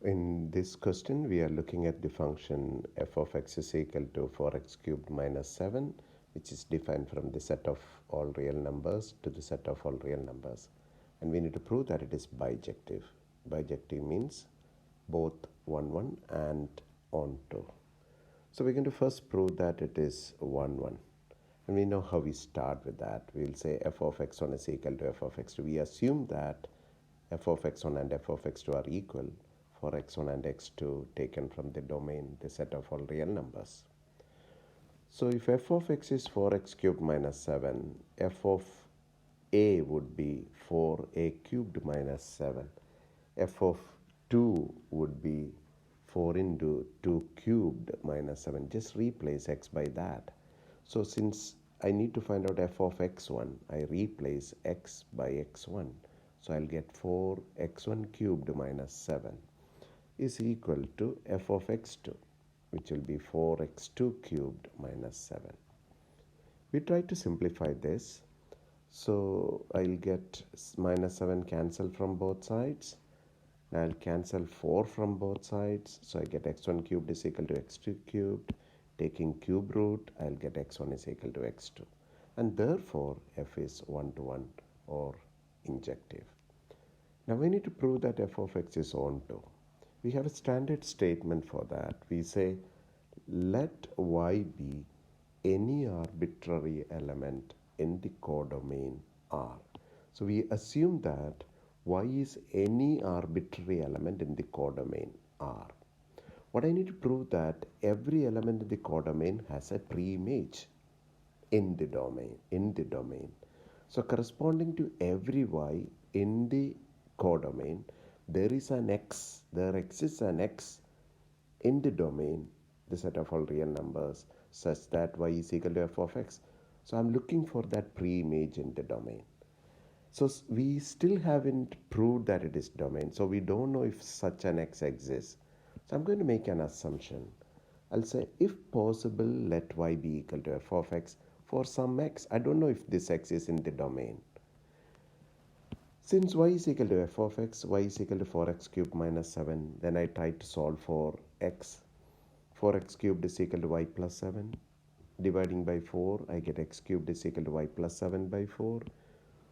In this question, we are looking at the function f of x is equal to 4x cubed minus 7, which is defined from the set of all real numbers to the set of all real numbers. And we need to prove that it is bijective. Bijective means both 1, 1 and onto. So we're going to first prove that it is 1, 1. And we know how we start with that. We'll say f of x1 is equal to f of x2. We assume that f of x1 and f of x2 are equal for x1 and x2 taken from the domain, the set of all real numbers. So if f of x is 4x cubed minus 7, f of a would be 4a cubed minus 7. F of 2 would be 4 into 2 cubed minus 7. Just replace x by that. So since I need to find out f of x1, I replace x by x1. So I'll get 4x1 cubed minus 7 is equal to f of x2, which will be 4x2 cubed minus 7. We try to simplify this. So I'll get minus 7 cancelled from both sides. I'll cancel 4 from both sides. So I get x1 cubed is equal to x2 cubed. Taking cube root, I'll get x1 is equal to x2. And therefore, f is 1 to 1 or injective. Now we need to prove that f of x is onto. We have a standard statement for that. We say, let y be any arbitrary element in the codomain R. So we assume that y is any arbitrary element in the codomain R. What I need to prove that every element in the codomain has a pre-image in the domain. So corresponding to every y in the codomain, there exists an x in the domain, the set of all real numbers, such that y is equal to f of x. So I'm looking for that pre-image in the domain. So we still haven't proved that it is domain. So we don't know if such an x exists. So I'm going to make an assumption. I'll say, if possible, let y be equal to f of x for some x. I don't know if this x is in the domain. Since y is equal to f of x, y is equal to 4x cubed minus 7, then I try to solve for x. 4x cubed is equal to y plus 7. Dividing by 4, I get x cubed is equal to y plus 7 by 4.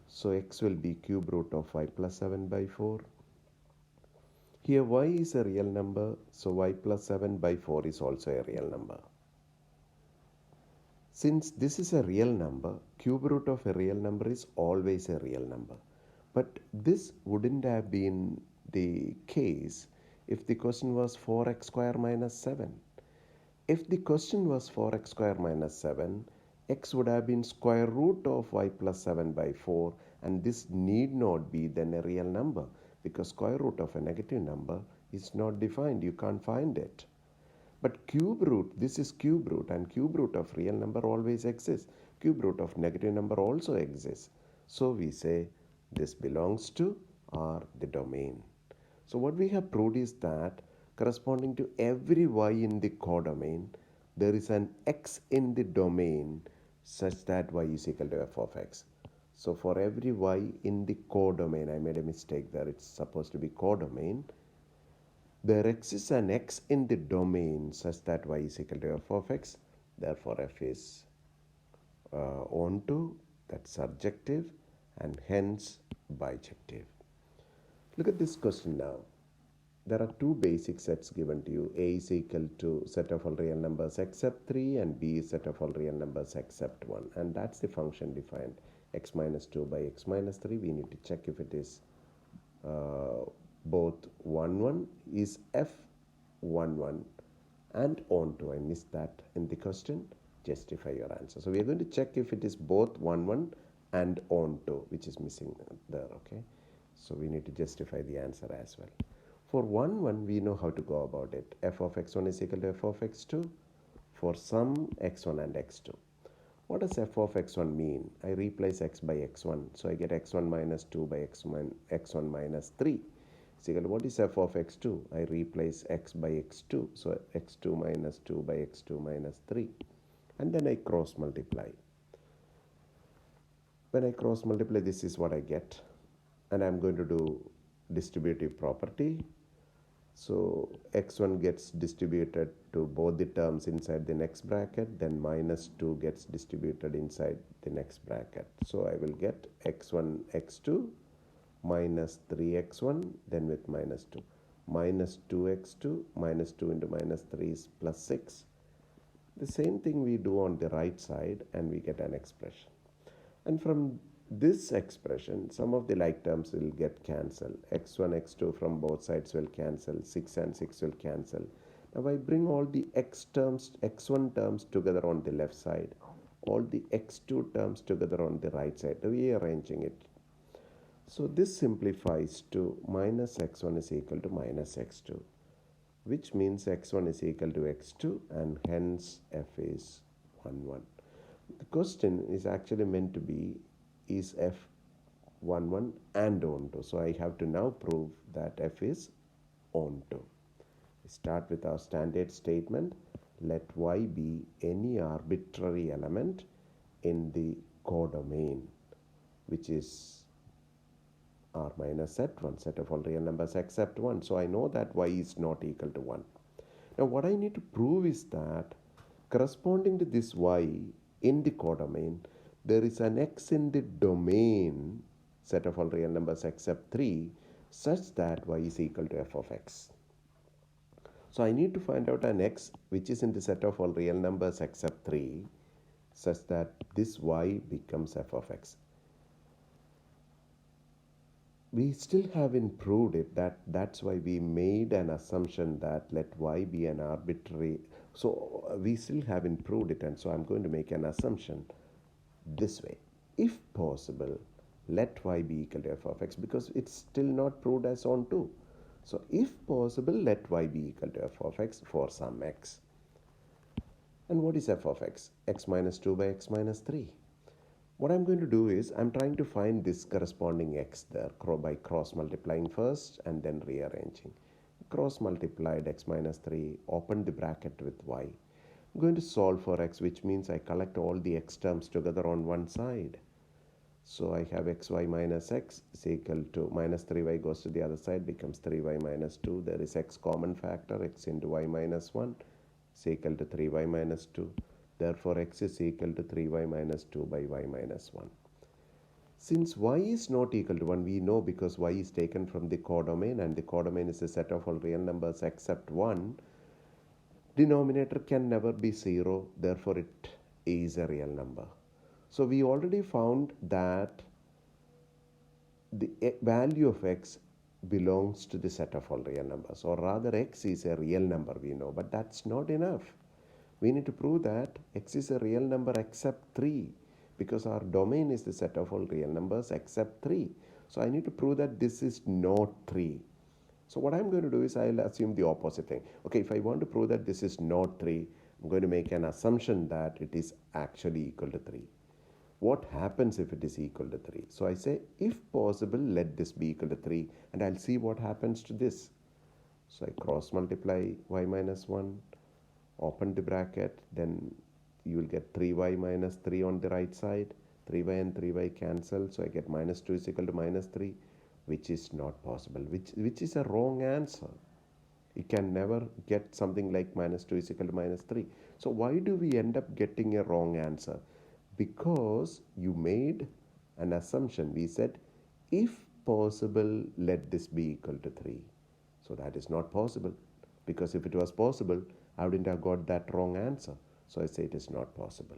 So x will be cube root of y plus 7 by 4. Here y is a real number, so y plus 7 by 4 is also a real number. Since this is a real number, cube root of a real number is always a real number. But this wouldn't have been the case if the question was 4x square minus 7. If the question was 4x square minus 7, x would have been square root of y plus 7 by 4, and this need not be then a real number, because square root of a negative number is not defined. You can't find it. But cube root, this is cube root, and cube root of real number always exists. Cube root of negative number also exists. So we say this belongs to R, the domain. So what we have proved is that corresponding to every y in the codomain, there is an x in the domain such that y is equal to f of x. So for every y in the codomain, I made a mistake there, it's supposed to be codomain, there exists an x in the domain such that y is equal to f of x. Therefore, f is onto, that's surjective, and hence bijective. Look at this question now. There are two basic sets given to you. A is equal to set of all real numbers except 3, and B is set of all real numbers except 1. And that's the function defined. X minus 2 by x minus 3. We need to check if it is both 1, 1 is f1, 1 and onto. I missed that in the question. Justify your answer. So we are going to check if it is both 1, 1 and onto, which is missing there. Okay. So we need to justify the answer as well. For 1, 1, we know how to go about it. F of x1 is equal to f of x2 for some x1 and x2. What does f of x1 mean? I replace x by x1. So I get x1 minus 2 by x1 minus 3. So what is f of x2? I replace x by x2. So x2 minus 2 by x2 minus 3. And then I cross multiply. When I cross multiply, this is what I get. And I'm going to do distributive property. So x1 gets distributed to both the terms inside the next bracket, then minus 2 gets distributed inside the next bracket. So I will get x1 x2 minus 3x1, then with minus 2. Minus 2x2 minus 2 into minus 3 is plus 6. The same thing we do on the right side and we get an expression. And from this expression, some of the like terms will get cancelled. x1, x2 from both sides will cancel. 6 and 6 will cancel. Now I bring all the x1 terms together on the left side, all the x2 terms together on the right side, rearranging it. So this simplifies to minus x1 is equal to minus x2, which means x1 is equal to x2, and hence f is 1, 1. The question is actually meant to be, is f 1, 1 and onto? So I have to now prove that f is onto. We start with our standard statement. Let y be any arbitrary element in the codomain, which is r minus z1, set of all real numbers except 1. So I know that y is not equal to 1. Now what I need to prove is that corresponding to this y in the codomain, there is an x in the domain, set of all real numbers except 3, such that y is equal to f of x. So I need to find out an x which is in the set of all real numbers except 3, such that this y becomes f of x. We still haven't proved it. That's why we made an assumption that let y be an arbitrary. So we still haven't proved it, and so I'm going to make an assumption this way. If possible, let y be equal to f of x, because it's still not proved as onto. So if possible, let y be equal to f of x for some x. And what is f of x? X minus 2 by x minus 3. What I'm going to do is I'm trying to find this corresponding x there by cross multiplying first and then rearranging. Cross multiplied x minus 3, open the bracket with y. I'm going to solve for x, which means I collect all the x terms together on one side. So I have xy minus x is equal to minus 3y goes to the other side, becomes 3y minus 2. There is x common factor, x into y minus 1 is equal to 3y minus 2. Therefore, x is equal to 3y minus 2 by y minus 1. Since y is not equal to 1, we know because y is taken from the codomain, and the codomain is a set of all real numbers except 1. Denominator can never be 0, therefore it is a real number. So we already found that the value of x belongs to the set of all real numbers, or rather x is a real number, we know, but that's not enough. We need to prove that x is a real number except 3, because our domain is the set of all real numbers except 3. So I need to prove that this is not 3. So what I'm going to do is I'll assume the opposite thing. Okay, if I want to prove that this is not 3, I'm going to make an assumption that it is actually equal to 3. What happens if it is equal to 3? So I say, if possible, let this be equal to 3, and I'll see what happens to this. So I cross multiply y minus 1, open the bracket, then you will get 3y minus 3 on the right side. 3y and 3y cancel, so I get minus 2 is equal to minus 3, which is not possible, which is a wrong answer. You can never get something like minus 2 is equal to minus 3. So why do we end up getting a wrong answer? Because you made an assumption. We said, if possible, let this be equal to 3. So that is not possible, because if it was possible, I wouldn't have got that wrong answer. So I say it is not possible.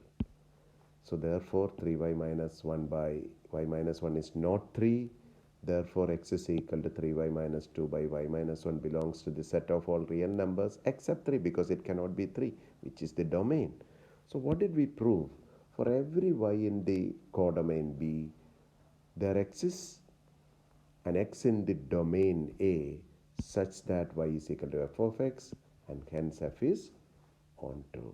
So therefore 3y minus 1 by y minus 1 is not 3. Therefore x is equal to 3y minus 2 by y minus 1 belongs to the set of all real numbers except 3, because it cannot be 3, which is the domain. So what did we prove? For every y in the codomain B, there exists an x in the domain A such that y is equal to f of x, and hence f is onto.